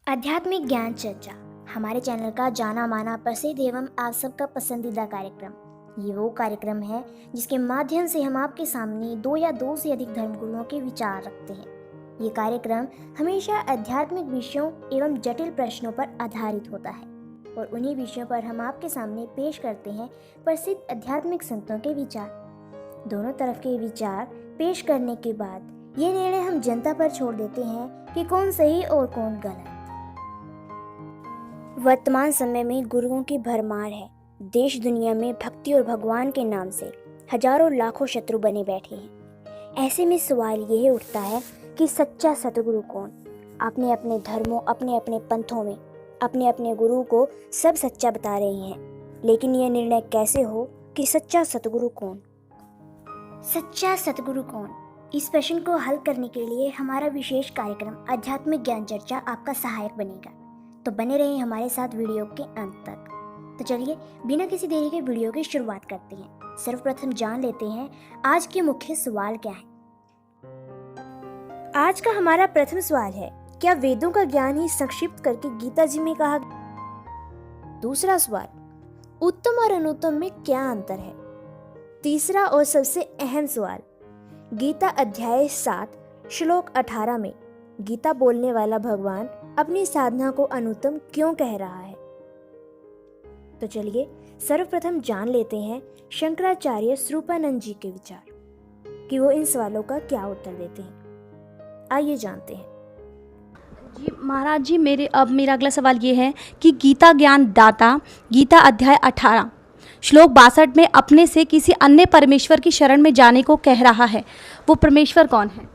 आध्यात्मिक ज्ञान चर्चा हमारे चैनल का जाना माना प्रसिद्ध एवं आप सबका पसंदीदा कार्यक्रम। ये वो कार्यक्रम है जिसके माध्यम से हम आपके सामने दो या दो से अधिक धर्मगुरुओं के विचार रखते हैं। ये कार्यक्रम हमेशा आध्यात्मिक विषयों एवं जटिल प्रश्नों पर आधारित होता है और उन्हीं विषयों पर हम आपके सामने पेश करते हैं प्रसिद्ध आध्यात्मिक संतों के विचार। दोनों तरफ के विचार पेश करने के बाद ये निर्णय हम जनता पर छोड़ देते हैं कि कौन सही और कौन गलत। वर्तमान समय में गुरुओं की भरमार है। देश दुनिया में भक्ति और भगवान के नाम से हजारों लाखों शत्रु बने बैठे हैं। ऐसे में सवाल यह उठता है कि सच्चा सतगुरु कौन? अपने अपने धर्मों, अपने अपने पंथों में अपने अपने गुरु को सब सच्चा बता रहे हैं, लेकिन यह निर्णय कैसे हो कि सच्चा सतगुरु कौन? सच्चा सतगुरु कौन? इस प्रश्न को हल करने के लिए हमारा विशेष कार्यक्रम आध्यात्मिक ज्ञान चर्चा आपका सहायक बनेगा। तो बने रहें हमारे साथ वीडियो के अंत तक। तो चलिए बिना किसी देरी के वीडियो की शुरुआत करते हैं। सर्वप्रथम जान लेते हैं आज के मुख्य सवाल क्या है। आज का हमारा प्रथम सवाल है, क्या वेदों का ज्ञान ही संक्षिप्त करके गीता जी में कहा? दूसरा सवाल, उत्तम और अनुत्तम में क्या अंतर है? तीसरा और सबसे अहम सवाल, गीता अध्याय 7 श्लोक 18 में गीता बोलने वाला भगवान अपनी साधना को अनुत्तम क्यों कह रहा है? तो चलिए सर्वप्रथम जान लेते हैं शंकराचार्य स्वरूपानंद जी के विचार कि वो इन सवालों का क्या उत्तर देते हैं। आइए जानते हैं। जी महाराज जी, मेरा अगला सवाल ये है कि गीता ज्ञान दाता गीता अध्याय 18 श्लोक 62 में अपने से किसी अन्य परमेश्वर की शरण में जाने को कह रहा है, वो परमेश्वर कौन है?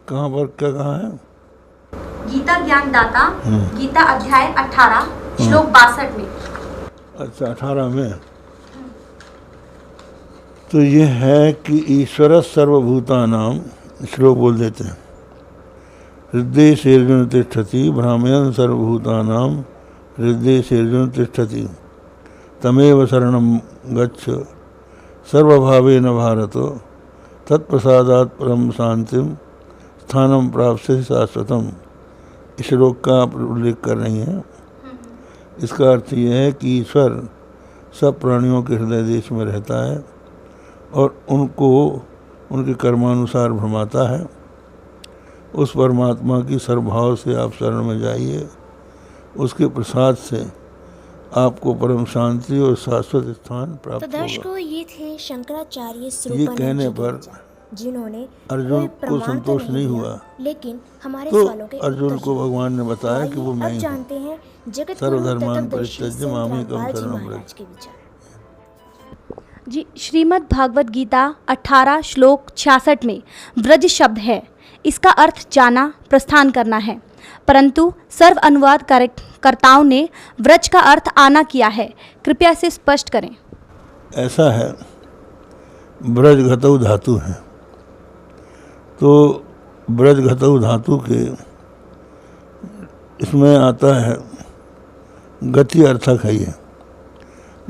कहाँ पर क्या कहा है? गीता ज्ञान दाता गीता अध्याय 18 श्लोक 62 में। अच्छा, 18 में तो ये है कि ईश्वर सर्वभूतानां, श्लोक बोल देते हैं, हृदय सेर्जुन तिष्ठति ब्राह्मण सर्वभूतानां हृदय सेर्जुन तिष्ठति तमेव शरणं गच्छ सर्वभावेन भारत तत्प्रसादात् परम शांतिम स्थानम प्राप्स्य शाश्वतम। इस श्लोक का आप उल्लेख कर रही हैं। इसका अर्थ यह है कि ईश्वर सब प्राणियों के हृदय देश में रहता है और उनको उनके कर्मानुसार भ्रमाता है। उस परमात्मा की सर्वभाव से आप शरण में जाइए, उसके प्रसाद से आपको परम शांति और शाश्वत स्थान प्राप्त होगा। तो दर्शकों, ये थे शंकराचार्य ये स्वरूपानंद कहने जी के पर विचार, जिन्होंने अर्जुन कोई को प्रमाण तो संतोष नहीं दिया, हुआ, लेकिन हमारे तो सवालों के अर्जुन उत्तर को दिए। भगवान ने बताया कि वो मैं अब ही हूँ। जानते हैं जगत सर्वधर्मान् परित्यज्य मामेकं महाराज शरणं व्रज। के विचार। जी, श्रीमद् भागवत गीता 18 श्लोक 66 में व्रज शब्द है। इसका अर्थ जाना, प्रस्थान करना है, परंतु सर्व अनुवाद कर्ताओं ने व्रज का अर्थ आना किया है। कृपया इसे स्पष्ट करें। ऐसा है, ब्रज घतौ धातु है, तो ब्रज घतौ धातु के इसमें आता है गति अर्थक है। ये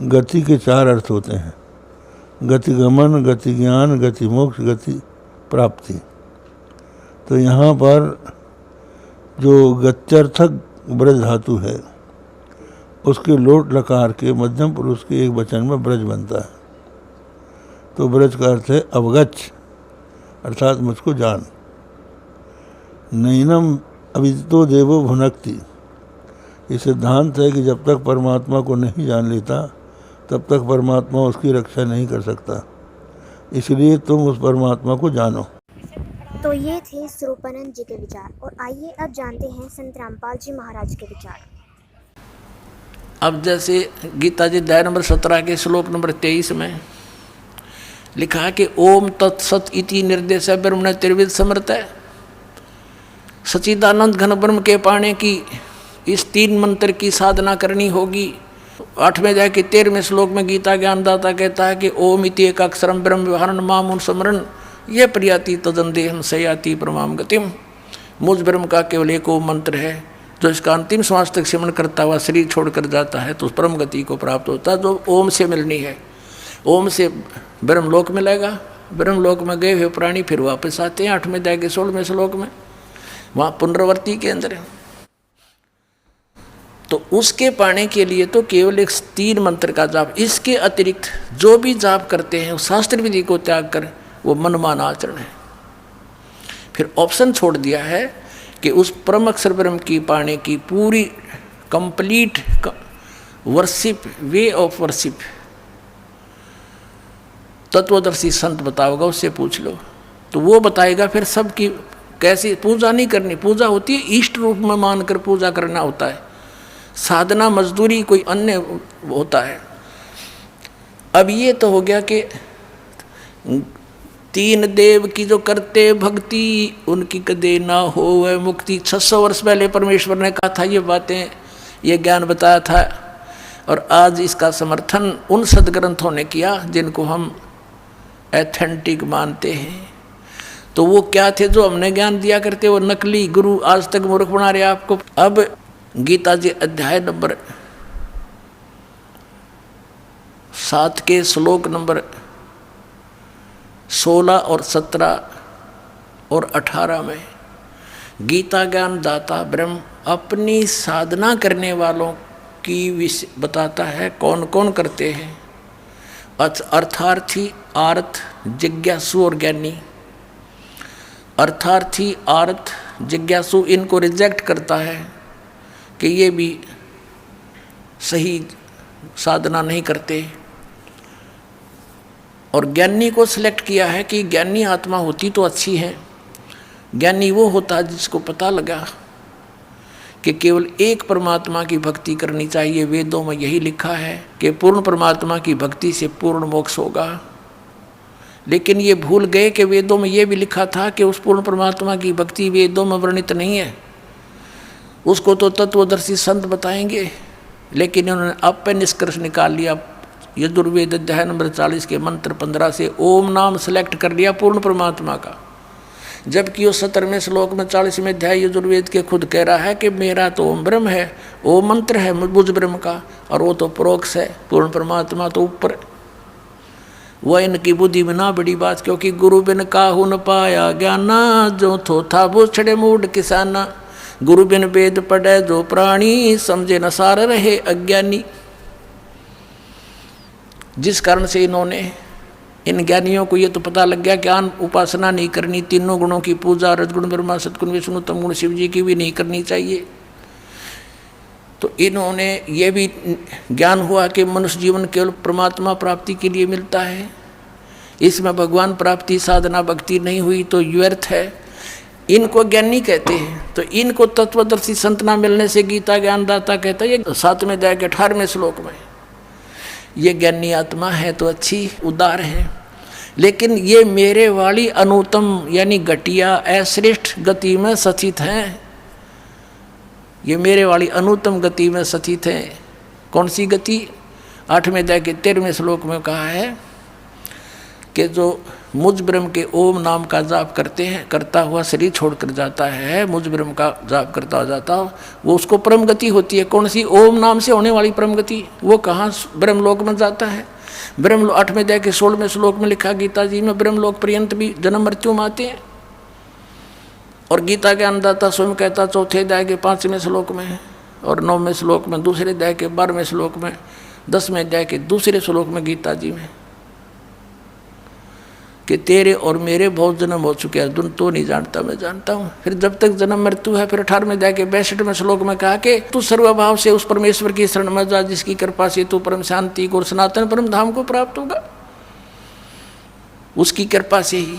गति के 4 अर्थ होते हैं, गति गमन, गति ज्ञान, गति मोक्ष, गति प्राप्ति। तो यहाँ पर जो गत्यर्थक ब्रज धातु है उसके लोट लकार के मध्यम पुरुष के एक वचन में ब्रज बनता है। तो ब्रज का अर्थ है अवगच्छ, अर्थात मुझको जान। नैनम अविदितो देवो भुनक्ति। ये सिद्धांत है कि जब तक परमात्मा को नहीं जान लेता तब तक परमात्मा उसकी रक्षा नहीं कर सकता, इसलिए तुम उस परमात्मा को जानो। तो ये थे स्वरूपानंद जी के विचार और आइए अब जानते हैं संत रामपाल जी महाराज के विचार। अब जैसे गीता जी अध्याय नंबर 17 के श्लोक नंबर 23 में लिखा है कि ओम तत्सत इति निर्देश ब्रह्मण त्रिविध समर्थ है। सच्चिदानंद घन ब्रह्म के पाने की इस 3 मंत्र की साधना करनी होगी। 8वें अध्याय के 13वें श्लोक में गीता ज्ञानदाता कहता है कि ओम इति एक अक्षरम ब्रह्म व्यवहारण मामुन स्मरण ये प्रियाति तदन देहम सयाति परमाम गतिम। मुझ ब्रह्म का केवल एक ओम मंत्र है, जो इसका अंतिम श्वास तक सिमरण करता हुआ शरीर छोड़कर जाता है तो उस परम गति को प्राप्त होता है, जो ओम से मिलनी है। ओम से ब्रह्मलोक मिलेगा, ब्रह्मलोक में गए हुए प्राणी फिर वापस आते हैं 8वें अध्याय के 16वें श्लोक में। वहाँ पुनरावर्ती के अंदर है। तो उसके पाने के लिए तो केवल एक 3 मंत्र का जाप, इसके अतिरिक्त जो भी जाप करते हैं उस शास्त्र विधि को त्याग कर वो मनमाना आचरण है। फिर ऑप्शन छोड़ दिया है कि उस परम अक्षर ब्रह्म की पाने की पूरी complete worship, way of worship तत्वदर्शी संत बताओगा, उससे पूछ लो तो वो बताएगा। फिर सबकी कैसी पूजा नहीं करनी, पूजा होती है इष्ट रूप में मानकर पूजा करना होता है, साधना मजदूरी कोई अन्य होता है। अब ये तो हो गया कि 3 देव की जो करते भक्ति उनकी कदे ना हो वह मुक्ति। 600 वर्ष पहले परमेश्वर ने कहा था ये बातें, ये ज्ञान बताया था, और आज इसका समर्थन उन सदग्रंथों ने किया जिनको हम एथेंटिक मानते हैं। तो वो क्या थे जो हमने ज्ञान दिया करते, वो नकली गुरु आज तक मूर्ख बना रहे आपको। अब गीता जी अध्याय नंबर 7 के श्लोक नंबर 16 और 17 और 18 में गीता ज्ञान दाता ब्रह्म अपनी साधना करने वालों की विषय बताता है, कौन कौन करते हैं। अर्थार्थी, आर्थ, जिज्ञासु और ज्ञानी। अर्थार्थी, आर्थ, जिज्ञासु इनको रिजेक्ट करता है कि ये भी सही साधना नहीं करते, और ज्ञानी को सिलेक्ट किया है कि ज्ञानी आत्मा होती तो अच्छी है। ज्ञानी वो होता है जिसको पता लगा कि केवल एक परमात्मा की भक्ति करनी चाहिए। वेदों में यही लिखा है कि पूर्ण परमात्मा की भक्ति से पूर्ण मोक्ष होगा। लेकिन ये भूल गए कि वेदों में ये भी लिखा था कि उस पूर्ण परमात्मा की भक्ति वेदों में वर्णित नहीं है, उसको तो तत्वदर्शी संत बताएंगे। लेकिन उन्होंने अब पे निष्कर्ष निकाल लिया, यजुर्वेद अध्याय नंबर 40 के मंत्र 15 से ओम नाम सेलेक्ट कर लिया पूर्ण परमात्मा का, जबकि वो 17वें श्लोक में 40वें अध्याय यजुर्वेद के खुद कह रहा है कि मेरा तो ओम ब्रह्म है, ओम मंत्र है बुझ ब्रह्म का, और वो तो प्रोक्ष है, पूर्ण परमात्मा तो ऊपर। वह इनकी बुद्धि में ना बड़ी बात, क्योंकि गुरु बिन काहू न पाया ज्ञाना, जो थोथा वो छड़े मूड किसाना। गुरु बिन वेद पढ़े जो प्राणी, समझे न सार रहे अज्ञानी। जिस कारण से इन्होंने, इन ज्ञानियों को ये तो पता लग गया ज्ञान उपासना नहीं करनी, तीनों गुणों की पूजा, रजगुण ब्रह्मा सतगुण विष्णु तम गुण शिव जी की भी नहीं करनी चाहिए। तो इन्होंने ये भी ज्ञान हुआ कि मनुष्य जीवन केवल परमात्मा प्राप्ति के लिए मिलता है, इसमें भगवान प्राप्ति साधना भक्ति नहीं हुई तो व्यर्थ है। इनको ज्ञानी कहते हैं। तो इनको तत्वदर्शी संत ना मिलने से गीता ज्ञानदाता कहता है, ये 7वें अध्याय के 18वें श्लोक में, ये ज्ञानी आत्मा है तो अच्छी उदार है, लेकिन ये मेरे वाली अनुत्तम यानी घटिया अश्रेष्ठ गति में सचित हैं। ये मेरे वाली अनुत्तम गति में सचित हैं। कौन सी गति? 8वें अध्याय के 13वें श्लोक में कहा है कि जो मुझ ब्रह्म के ओम नाम का जाप करते हैं, करता हुआ शरीर छोड़कर जाता है, मुझ ब्रह्म का जाप करता हो जाता, वो उसको परम गति होती है। कौन सी? ओम नाम से होने वाली परम गति। वो कहाँ? ब्रह्मलोक में जाता है। ब्रह्म 8वें अध्याय के 16वें श्लोक में लिखा गीता जी में, ब्रह्मलोक पर्यंत भी जन्म मृत्यु में आते हैं। और गीता के अन्नदाता स्वयं कहता 4थे अध्याय के 5वें श्लोक में, और 9वें श्लोक में, 2 अध्याय के 12वें श्लोक में, 10वें अध्याय के 2 श्लोक में गीता जी में कि तेरे और मेरे बहुत जन्म हो चुके हैं, अर्जुन तो नहीं जानता, मैं जानता हूँ। फिर जब तक जन्म मृत्यु है, फिर 18वें अध्याय के 62वें श्लोक में कहा कि तू सर्वभाव से उस परमेश्वर की शरण में जा, जिसकी कृपा से तू परम शांति को और सनातन परम धाम को प्राप्त होगा, उसकी कृपा से ही।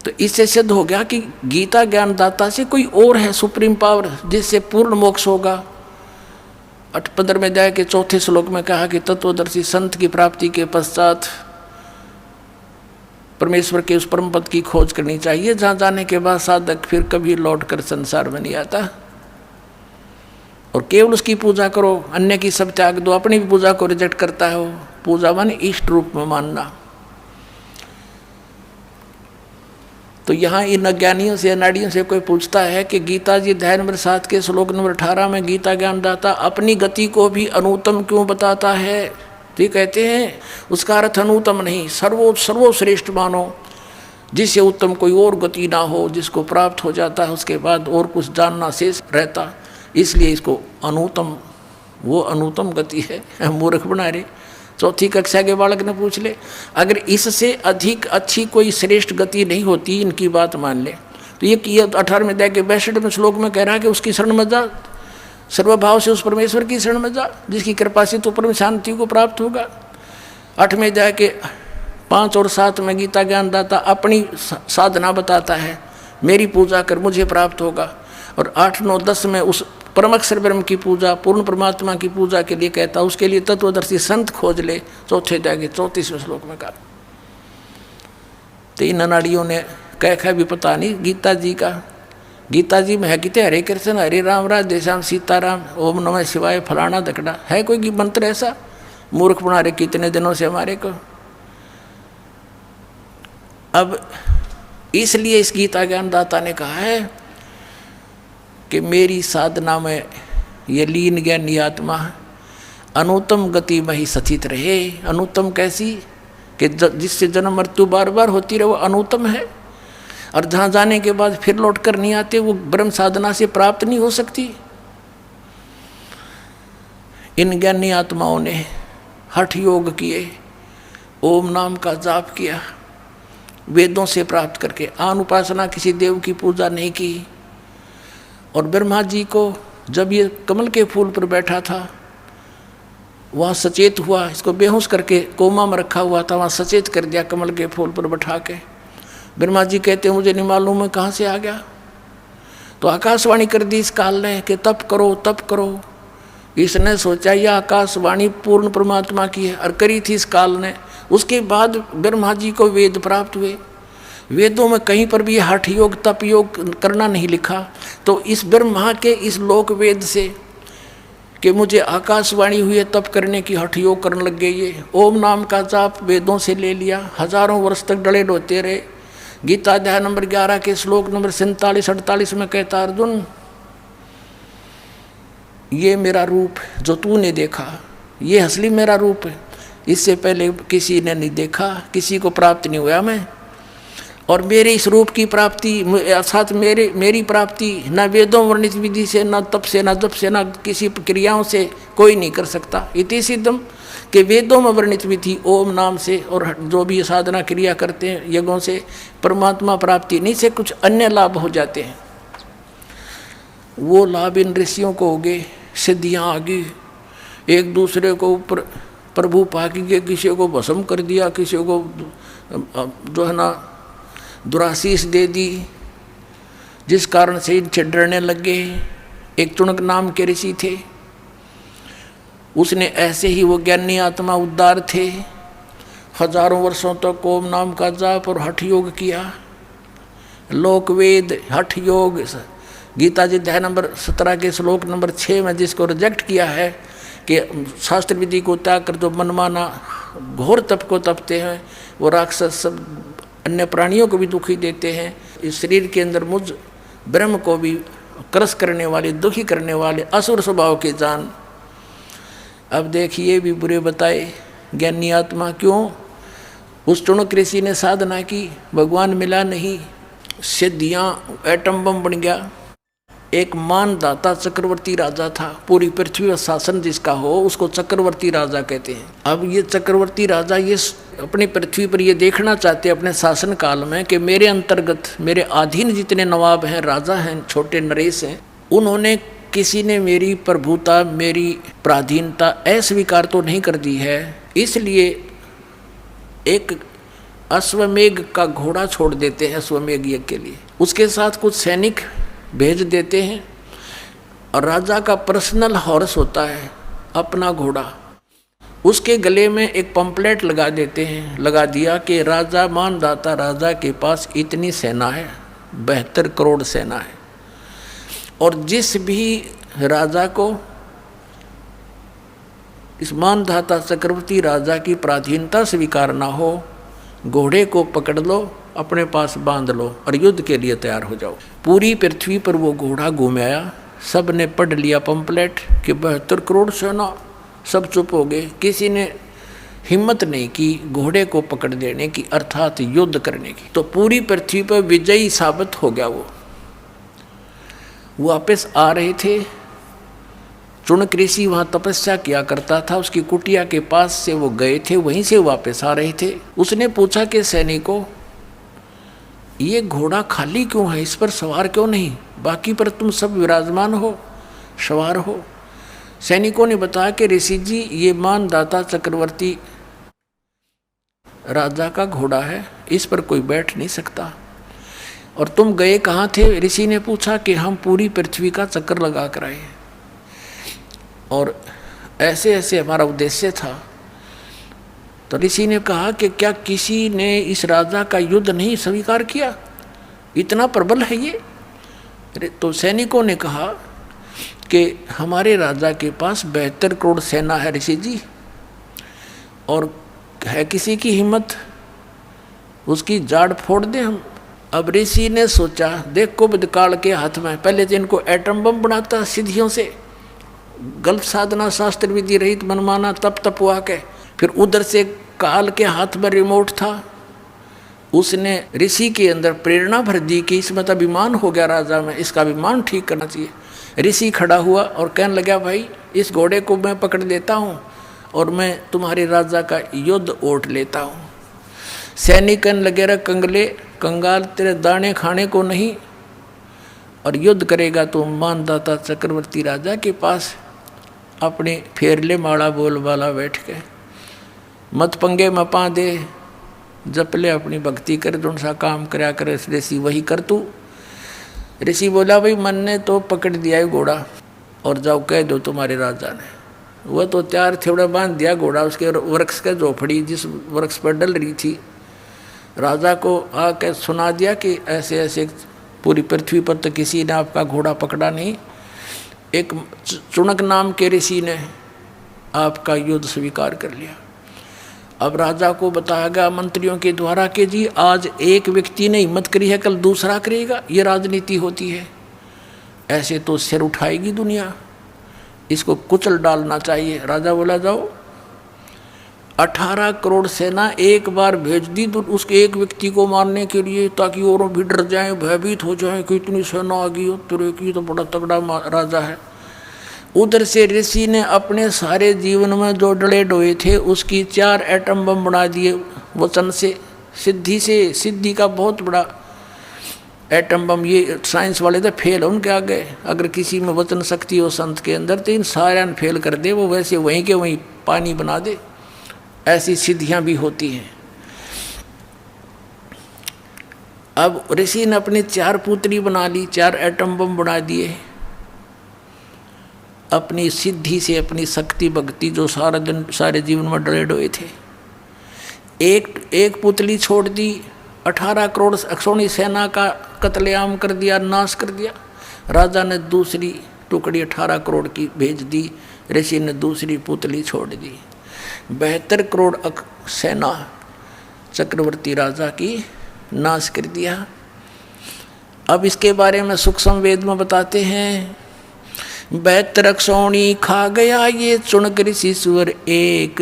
तो इससे सिद्ध हो गया कि गीता ज्ञानदाता से कोई और है सुप्रीम पावर, जिससे पूर्ण मोक्ष होगा। 15वें अध्याय के 4थे श्लोक में कहा कि तत्वदर्शी संत की प्राप्ति के पश्चात परमेश्वर के उस परम पद की खोज करनी चाहिए, जहाँ जाने के बाद साधक फिर कभी लौट कर संसार में नहीं आता, और केवल उसकी पूजा करो, अन्य की सब त्याग दो। अपनी भी पूजा को रिजेक्ट करता है वो। पूजा माने इष्ट रूप में मानना। तो यहाँ इन अज्ञानियों से, अनाड़ियों से कोई पूछता है कि गीता जी अध्याय नंबर 7 के श्लोक नंबर 18 में गीता ज्ञानदाता अपनी गति को भी अनुत्तम क्यों बताता है? तो ये कहते हैं उसका अर्थ अनुत्तम नहीं, सर्वोश्रेष्ठ मानो। जिससे उत्तम कोई और गति ना हो, जिसको प्राप्त हो जाता है उसके बाद और कुछ जानना शेष रहता, इसलिए इसको अनुत्तम, वो अनुत्तम गति है, मूर्ख बना रहे। चौथी कक्षा के बालक ने पूछ ले, अगर इससे अधिक अच्छी कोई श्रेष्ठ गति नहीं होती, इनकी बात मान ले, तो ये 18वें अध्याय के 62वें श्लोक में कह रहा है कि उसकी शरण में जा, सर्वभाव से उस परमेश्वर की शरण में जा, जिसकी कृपा से तो परम शांति को प्राप्त होगा। 8वें अध्याय के 5 और 7 में गीता ज्ञानदाता अपनी साधना बताता है, मेरी पूजा कर मुझे प्राप्त होगा। और 8, 9, 10 में उस परम अक्षर ब्रह्म की पूजा, पूर्ण परमात्मा की पूजा के लिए कहता, उसके लिए तत्वदर्शी संत खोज ले। चौथे अध्याय के 34वें श्लोक में कहा। तो इन अनाड़ियों ने कह भी पता नहीं गीता जी का, गीता जी में है कितने हरे कृष्ण हरे राम राधे श्याम सीताराम ओम नमः शिवाय फलाना दकड़ा, है कोई मंत्र ऐसा? मूर्ख बना रहे कितने दिनों से हमारे को। अब इसलिए इस गीता ज्ञानदाता ने कहा है कि मेरी साधना में ये लीन ज्ञानी आत्मा अनुत्तम गति में ही स्थित रहे। अनुत्तम कैसी? कि जिससे जन्म मृत्यु बार बार होती रहे, वो अनुत्तम है। और जहाँ जाने के बाद फिर लौट कर नहीं आते, वो ब्रह्म साधना से प्राप्त नहीं हो सकती। इन ज्ञानी आत्माओं ने हठ योग किए, ओम नाम का जाप किया, वेदों से प्राप्त करके आन उपासना, किसी देव की पूजा नहीं की। और ब्रह्मा जी को जब ये कमल के फूल पर बैठा था, वहाँ सचेत हुआ, इसको बेहोश करके कोमा में रखा हुआ था, वहाँ सचेत कर दिया कमल के फूल पर बैठा के। ब्रह्मा जी कहते मुझे नहीं मालूम है कहाँ से आ गया। तो आकाशवाणी कर दी इस काल ने कि तप करो तप करो। इसने सोचा यह आकाशवाणी पूर्ण परमात्मा की है, और करी थी इस काल ने। उसके बाद ब्रह्मा जी को वेद प्राप्त हुए। वेदों में कहीं पर भी हठ योग तप योग करना नहीं लिखा। तो इस ब्रह्मा के इस लोक वेद से कि मुझे आकाशवाणी हुई है तप करने की, हठ योग करने लग गए। ये ओम नाम का जाप वेदों से ले लिया, हजारों वर्ष तक डले डोते रहे। गीता अध्याय नंबर 11 के श्लोक नंबर 47-48 में कहता, अर्जुन ये मेरा रूप जो तूने देखा, ये असली मेरा रूप है। इससे पहले किसी ने नहीं देखा, किसी को प्राप्त नहीं हुआ मैं। और मेरे इस रूप की प्राप्ति अर्थात मेरी प्राप्ति न वेदों वर्णित विधि से, न तप से, न जप से, न किसी क्रियाओं से कोई नहीं कर सकता। इति सिद्धम कि वेदों में वर्णित विधि ओम नाम से और जो भी साधना क्रिया करते हैं यज्ञों से परमात्मा प्राप्ति नहीं से कुछ अन्य लाभ हो जाते हैं। वो लाभ इन ऋषियों को हो गए, सिद्धियाँ आ गई, एक दूसरे को ऊपर प्रभु पाकी के, किसी को भस्म कर दिया, किसी को जो है ना दुराशीष दे दी, जिस कारण से इनसे डरने लग गए। एक चुनक नाम के ऋषि थे, उसने ऐसे ही वो ज्ञानी आत्मा उद्धार थे, हजारों वर्षों तक ओम नाम का जाप और हठ योग किया। लोक वेद हठ योग गीता जी अध्याय नंबर 17 के श्लोक नंबर 6 में जिसको रिजेक्ट किया है कि शास्त्र विधि को त्याग कर जो मनमाना घोर तप को तपते हैं, वो राक्षस सब अन्य प्राणियों को भी दुखी देते हैं। इस शरीर के अंदर मुझ ब्रह्म को भी क्रस करने वाले, दुखी करने वाले असुर स्वभाव के जान। अब देखिए भी बुरे बताए ज्ञानी आत्मा क्यों? उस चुनक ऋषि ने साधना की, भगवान मिला नहीं, सिद्धियाँ एटम बम बन गया। एक मानदाता चक्रवर्ती राजा था, पूरी पृथ्वी पर शासन जिसका हो उसको चक्रवर्ती राजा कहते हैं। अब ये चक्रवर्ती राजा ये अपनी पृथ्वी पर ये देखना चाहते अपने शासन काल में कि मेरे अंतर्गत मेरे अधीन जितने नवाब हैं, राजा हैं, छोटे नरेश हैं, उन्होंने किसी ने मेरी प्रभुता, मेरी पराधीनता अस्वीकार तो नहीं कर दी है। इसलिए एक अश्वमेघ का घोड़ा छोड़ देते हैं अश्वमेघ यज्ञ के लिए, उसके साथ कुछ सैनिक भेज देते हैं, और राजा का पर्सनल हॉर्स होता है अपना घोड़ा, उसके गले में एक पंपलेट लगा देते हैं, लगा दिया कि राजा मानदाता राजा के पास इतनी सेना है, 72 करोड़ सेना है, और जिस भी राजा को इस मानदाता चक्रवर्ती राजा की पराधीनता स्वीकार ना हो, घोड़े को पकड़ लो, अपने पास बांध लो और युद्ध के लिए तैयार हो जाओ। पूरी पृथ्वी पर वो घोड़ा घूमाया, सब ने पढ़ लिया पंपलेट कि 72 करोड़ सेना, सब चुप हो गए। किसी ने हिम्मत नहीं की घोड़े को पकड़ देने की, अर्थात युद्ध करने की। तो पूरी पृथ्वी पर विजयी साबित हो गया। वो वापस आ रहे थे। चुनक ऋषि वहाँ तपस्या किया करता था, उसकी कुटिया के पास से वो गए थे, वहीं से वापस आ रहे थे। उसने पूछा कि सैनिकों, ये घोड़ा खाली क्यों है, इस पर सवार क्यों नहीं, बाकी पर तुम सब विराजमान हो, सवार हो। सैनिकों ने बताया कि ऋषि जी, ये मानदाता चक्रवर्ती राजा का घोड़ा है, इस पर कोई बैठ नहीं सकता। और तुम गए कहाँ थे? ऋषि ने पूछा कि हम पूरी पृथ्वी का चक्कर लगा कर आए और ऐसे ऐसे हमारा उद्देश्य था। तो ऋषि ने कहा कि क्या किसी ने इस राजा का युद्ध नहीं स्वीकार किया, इतना प्रबल है ये? तो सैनिकों ने कहा कि हमारे राजा के पास 72 करोड़ सेना है ऋषि जी, और है किसी की हिम्मत उसकी जाड़ फोड़ दें हम? अब ऋषि ने सोचा, देख कुबद काल के हाथ में, पहले तो इनको एटम बम बनाता सिद्धियों से, गलत साधना शास्त्र विधि रहित मनमाना तप हुआ के, फिर उधर से काल के हाथ में रिमोट था, उसने ऋषि के अंदर प्रेरणा भर दी कि इसमें तो अभिमान हो गया राजा में, इसका अभिमान ठीक करना चाहिए। ऋषि खड़ा हुआ और कहने लगा, भाई इस घोड़े को मैं पकड़ लेता हूँ और मैं तुम्हारे राजा का युद्ध ओट लेता हूँ। सैनिक कहने लगे, रे कंगले कंगाल, तेरे दाने खाने को नहीं, और युद्ध करेगा तो मानदाता चक्रवर्ती राजा के पास अपने फेरले माड़ा बोल वाला बैठ के, मत पंगे में पा दे, जप ले अपनी भक्ति कर, जो सा काम करया करे ऋषि वही कर तू। ऋषि बोला, भाई मन ने तो पकड़ दिया है घोड़ा, और जाओ कह दो तुम्हारे राजा ने। वह तो त्यार थोड़ा बांध दिया घोड़ा उसके वृक्ष के झोपड़ी जिस वृक्ष पर डल रही थी। राजा को आके सुना दिया कि ऐसे ऐसे पूरी पृथ्वी पर तो किसी ने आपका घोड़ा पकड़ा नहीं, एक चुनक नाम के ऋषि ने आपका युद्ध स्वीकार कर लिया। अब राजा को बताया गया मंत्रियों के द्वारा कि जी आज एक व्यक्ति ने हिम्मत करी है, कल दूसरा करेगा, ये राजनीति होती है, ऐसे तो सिर उठाएगी दुनिया, इसको कुचल डालना चाहिए। राजा बोला, जाओ 18 करोड़ सेना एक बार भेज दी तो उसके एक व्यक्ति को मारने के लिए, ताकि और भी डर जाएं, भयभीत हो जाएं कि इतनी सेना आ गई हो, तेरे की तो बड़ा तगड़ा राजा है। उधर से ऋषि ने अपने सारे जीवन में जो डले डोए थे उसकी 4 एटम बम बना दिए वचन से, सिद्धि का बहुत बड़ा एटम बम। ये साइंस वाले तो फेल हो उनके आगे, अगर किसी में वचन शक्ति हो संत के अंदर तो इन सारे ने फेल कर दे, वो वैसे वहीं के वहीं पानी बना दे। ऐसी सिद्धियां भी होती हैं। अब ऋषि ने अपनी 4 पुत्री बना ली, 4 एटम बम बना दिए अपनी सिद्धि से, अपनी शक्ति भक्ति जो सारा दिन सारे जीवन में डरे डोए थे। एक पुतली छोड़ दी, 18 करोड़ अक्षोणी सेना का कत्लेआम कर दिया, नाश कर दिया। राजा ने दूसरी टुकड़ी 18 करोड़ की भेज दी, ऋषि ने दूसरी पुतली छोड़ दी। 72 करोड़ सेना चक्रवर्ती राजा की नाश कर दिया। अब इसके बारे में सूक्ष्म वेद में बताते हैं, 72 अक्षौणी खा गया ये चुनक ऋषि सुअर एक,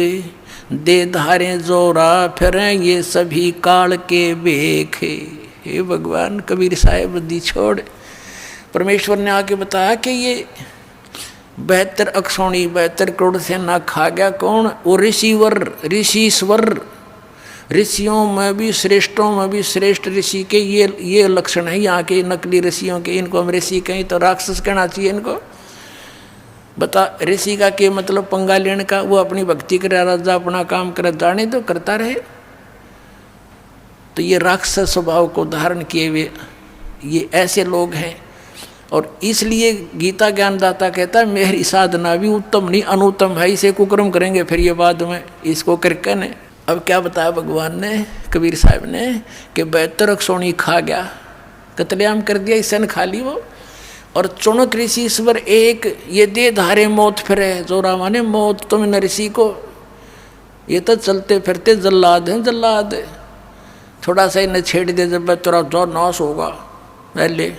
दे धारे जोरा फिरें ये सभी काल के बेख। हे भगवान, कबीर साहेब दी छोड़ परमेश्वर ने आके बताया कि ये 72 अक्षौणी 72 करोड़ सेना खा गया कौन? वो ऋषिवर, ऋषिश्वर, ऋषियों में भी श्रेष्ठों में भी श्रेष्ठ ऋषि के ये लक्षण है यहाँ के नकली ऋषियों के। इनको हम ऋषि कहीं तो राक्षस कहना चाहिए इनको। बता ऋषि का क्या मतलब? पंगा लेने का। वो अपनी भक्ति करे, राजा अपना काम करे, जाने तो करता रहे। तो ये राक्षस स्वभाव को धारण किए हुए ये ऐसे लोग हैं। और इसलिए गीता ज्ञानदाता कहता है मेरी साधना भी उत्तम नहीं अनुत्तम है, इसे कुकर्म करेंगे फिर ये बाद में इसको करके ने। अब क्या बताया भगवान ने, कबीर साहब ने, कि 72 अक्षौणी खा गया, कत्लेआम कर दिया, सन खा ली वो। और चुनक ऋषिश्वर एक, ये दे धारे मौत फिरे, जोरा माने मौत तुम न ऋषि को, ये तो चलते फिरते जल्लाद हैं, जल्लाद। थोड़ा सा इन्हें छेड़ दे जब तेरा जो नाश होगा। पहले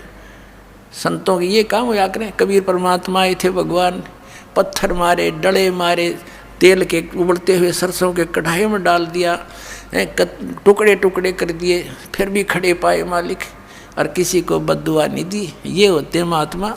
संतों के ये काम होया करें। कबीर परमात्मा आए थे, भगवान पत्थर मारे, डले मारे, तेल के उबलते हुए सरसों के कढ़ाई में डाल दिया, टुकड़े टुकड़े कर दिए, फिर भी खड़े पाए मालिक, और किसी को बद्दुआ नहीं दी। ये होते महात्मा।